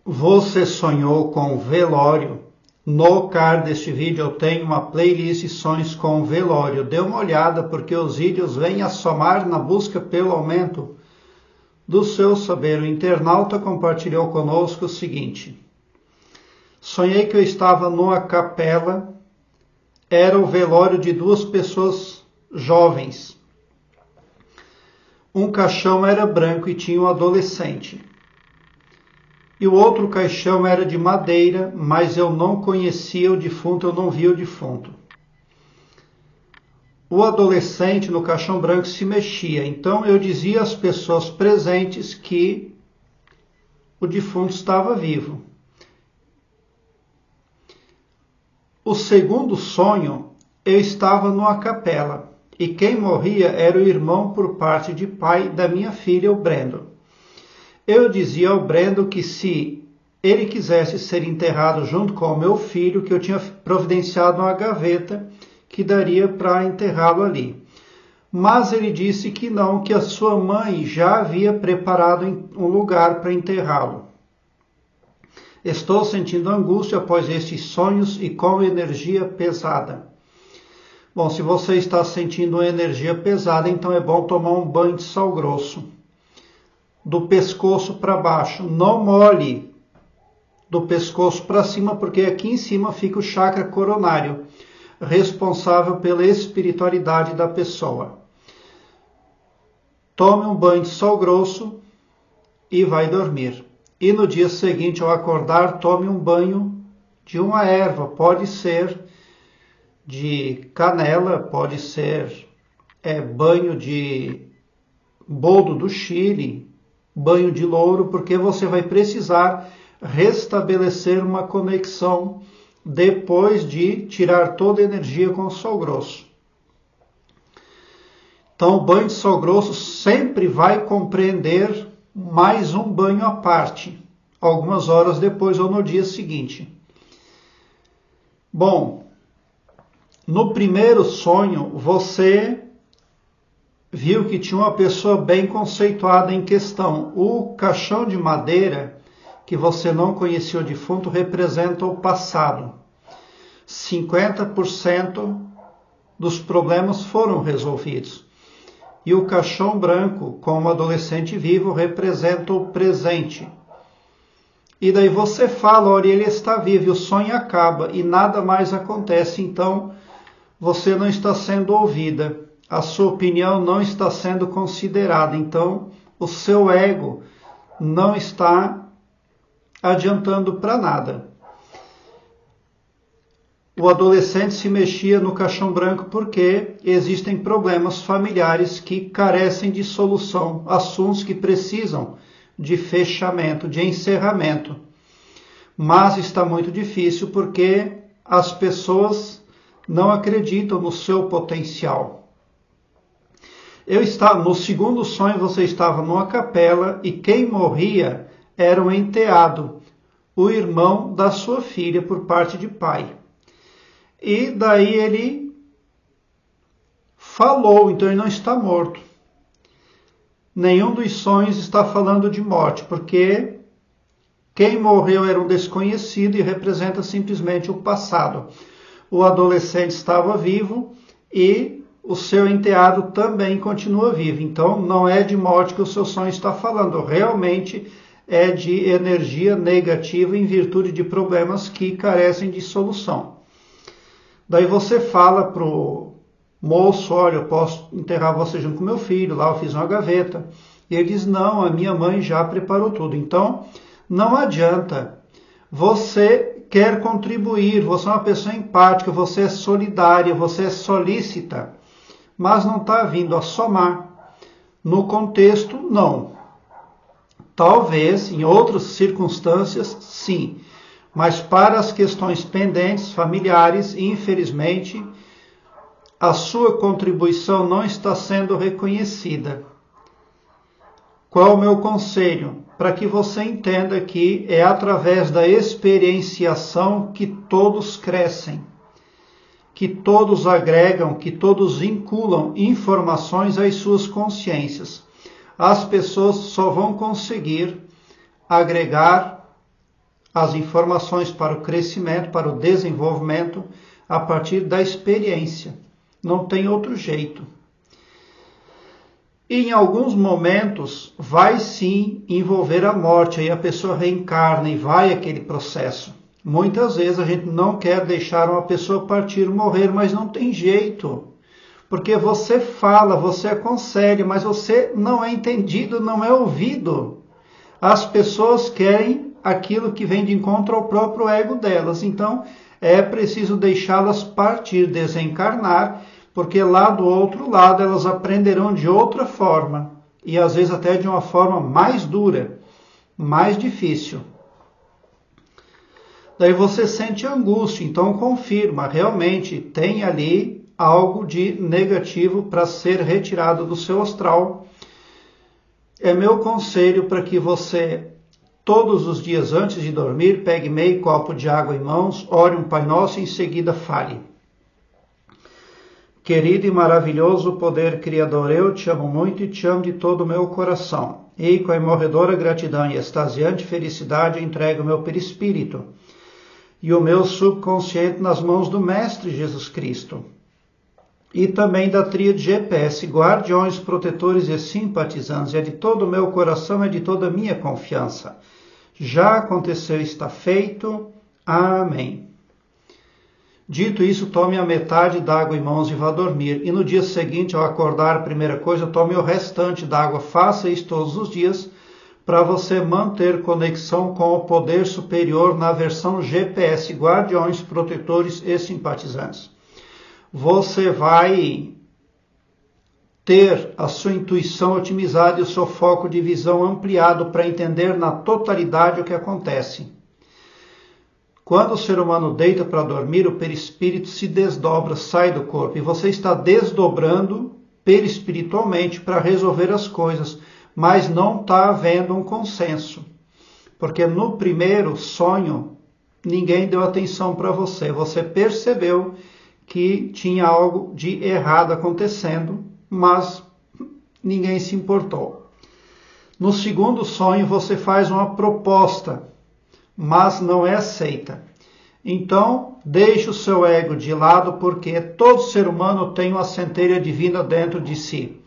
Você sonhou com velório? No card deste vídeo eu tenho uma playlist sonhos com velório. Dê uma olhada porque os vídeos vêm a somar na busca pelo aumento do seu saber. O internauta compartilhou conosco o seguinte: sonhei que eu estava numa capela, era o velório de duas pessoas jovens. Um caixão era branco e tinha um adolescente. E o outro caixão era de madeira, mas eu não conhecia o defunto, eu não via o defunto. O adolescente no caixão branco se mexia, então eu dizia às pessoas presentes que o defunto estava vivo. O segundo sonho, eu estava numa capela, e quem morria era o irmão por parte de pai da minha filha, o Brendo. Eu dizia ao Brendo que se ele quisesse ser enterrado junto com o meu filho, que eu tinha providenciado uma gaveta que daria para enterrá-lo ali. Mas ele disse que não, que a sua mãe já havia preparado um lugar para enterrá-lo. Estou sentindo angústia após estes sonhos e com energia pesada. Bom, se você está sentindo uma energia pesada, então é bom tomar um banho de sal grosso. Do pescoço para baixo, não molhe do pescoço para cima, porque aqui em cima fica o chakra coronário, responsável pela espiritualidade da pessoa. Tome um banho de sal grosso e vai dormir. E no dia seguinte, ao acordar, tome um banho de uma erva, pode ser de canela, pode ser banho de boldo do Chile, banho de louro, porque você vai precisar restabelecer uma conexão depois de tirar toda a energia com o sal grosso. Então, o banho de sal grosso sempre vai compreender mais um banho à parte, algumas horas depois ou no dia seguinte. Bom, no primeiro sonho, você viu que tinha uma pessoa bem conceituada em questão. O caixão de madeira, que você não conhecia o defunto, representa o passado. 50% dos problemas foram resolvidos. E o caixão branco, com o adolescente vivo, representa o presente. E daí você fala, olha, ele está vivo, e o sonho acaba, e nada mais acontece, então você não está sendo ouvida. A sua opinião não está sendo considerada, então o seu ego não está adiantando para nada. O adolescente se mexia no caixão branco porque existem problemas familiares que carecem de solução, assuntos que precisam de fechamento, de encerramento. Mas está muito difícil porque as pessoas não acreditam no seu potencial. No segundo sonho você estava numa capela e quem morria era um enteado, o irmão da sua filha por parte de pai. E daí ele falou, então ele não está morto. Nenhum dos sonhos está falando de morte, porque quem morreu era um desconhecido e representa simplesmente o passado. O adolescente estava vivo e o seu enteado também continua vivo. Então, não é de morte que o seu sonho está falando. Realmente é de energia negativa em virtude de problemas que carecem de solução. Daí você fala para o moço, olha, eu posso enterrar você junto com meu filho, lá eu fiz uma gaveta. E ele diz, não, a minha mãe já preparou tudo. Então, não adianta. Você quer contribuir, você é uma pessoa empática, você é solidária, você é solícita, mas não está vindo a somar. No contexto, não. Talvez, em outras circunstâncias, sim. Mas para as questões pendentes, familiares, infelizmente, a sua contribuição não está sendo reconhecida. Qual é o meu conselho? Para que você entenda que é através da experienciação que todos crescem, que todos agregam, que todos vinculam informações às suas consciências. As pessoas só vão conseguir agregar as informações para o crescimento, para o desenvolvimento, a partir da experiência. Não tem outro jeito. E em alguns momentos vai sim envolver a morte, aí a pessoa reencarna e vai aquele processo. Muitas vezes a gente não quer deixar uma pessoa partir, morrer, mas não tem jeito. Porque você fala, você aconselha, mas você não é entendido, não é ouvido. As pessoas querem aquilo que vem de encontro ao próprio ego delas. Então, é preciso deixá-las partir, desencarnar, porque lá do outro lado elas aprenderão de outra forma. E às vezes até de uma forma mais dura, mais difícil. Daí você sente angústia, então confirma, realmente tem ali algo de negativo para ser retirado do seu astral. É meu conselho para que você, todos os dias antes de dormir, pegue meio copo de água em mãos, ore um Pai Nosso e em seguida fale. Querido e maravilhoso poder criador, eu te amo muito e te amo de todo o meu coração. E com a imorredora gratidão e extasiante felicidade entrego o meu perispírito e o meu subconsciente nas mãos do Mestre Jesus Cristo. E também da tríade GPS, guardiões, protetores e simpatizantes. É de todo o meu coração, é de toda a minha confiança. Já aconteceu, está feito. Amém. Dito isso, tome a metade d'água em mãos e vá dormir. E no dia seguinte, ao acordar, a primeira coisa, tome o restante d'água. Faça isso todos os dias para você manter conexão com o poder superior na versão GPS, guardiões, protetores e simpatizantes. Você vai ter a sua intuição otimizada e o seu foco de visão ampliado para entender na totalidade o que acontece. Quando o ser humano deita para dormir, o perispírito se desdobra, sai do corpo. E você está desdobrando perispiritualmente para resolver as coisas. Mas não está havendo um consenso. Porque no primeiro sonho, ninguém deu atenção para você. Você percebeu que tinha algo de errado acontecendo, mas ninguém se importou. No segundo sonho, você faz uma proposta, mas não é aceita. Então, deixe o seu ego de lado, porque todo ser humano tem uma centelha divina dentro de si.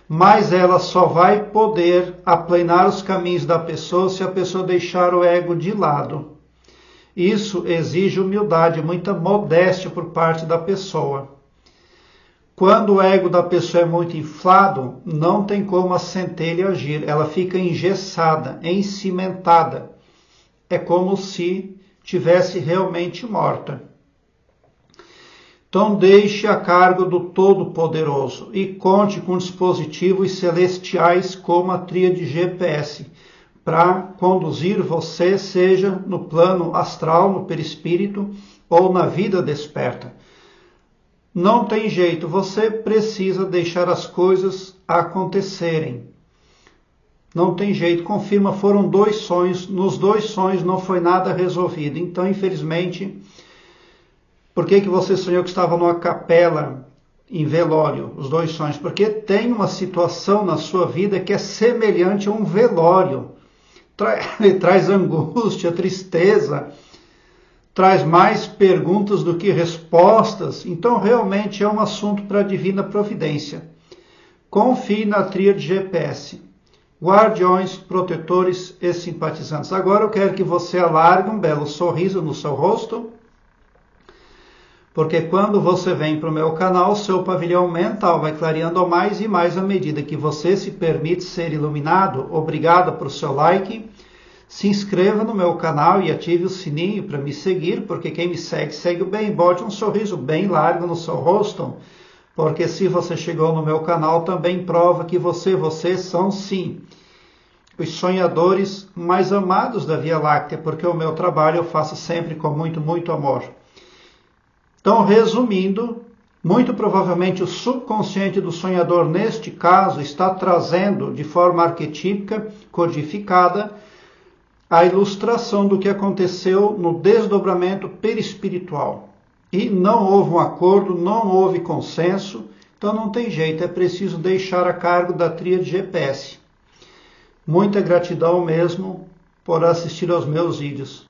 Mas ela só vai poder aplanar os caminhos da pessoa se a pessoa deixar o ego de lado. Isso exige humildade, muita modéstia por parte da pessoa. Quando o ego da pessoa é muito inflado, não tem como a centelha agir. Ela fica engessada, encimentada. É como se tivesse realmente morta. Então deixe a cargo do Todo-Poderoso e conte com dispositivos celestiais como a tríade GPS para conduzir você, seja no plano astral, no perispírito ou na vida desperta. Não tem jeito, você precisa deixar as coisas acontecerem. Não tem jeito, confirma, foram 2 sonhos, nos 2 sonhos não foi nada resolvido. Então, infelizmente, por que você sonhou que estava numa capela em velório, os 2 sonhos? Porque tem uma situação na sua vida que é semelhante a um velório. Traz angústia, tristeza, traz mais perguntas do que respostas. Então, realmente é um assunto para a divina providência. Confie na tríade GPS. Guardiões, protetores e simpatizantes. Agora eu quero que você alargue um belo sorriso no seu rosto, porque quando você vem para o meu canal, seu pavilhão mental vai clareando mais e mais à medida que você se permite ser iluminado. Obrigado por seu like. Se inscreva no meu canal e ative o sininho para me seguir, porque quem me segue, segue bem. Bote um sorriso bem largo no seu rosto, porque se você chegou no meu canal, também prova que vocês são sim os sonhadores mais amados da Via Láctea, porque o meu trabalho eu faço sempre com muito, muito amor. Então, resumindo, muito provavelmente o subconsciente do sonhador, neste caso, está trazendo de forma arquetípica, codificada, a ilustração do que aconteceu no desdobramento perispiritual. E não houve um acordo, não houve consenso, então não tem jeito, é preciso deixar a cargo da tríade GPS. Muita gratidão mesmo por assistir aos meus vídeos.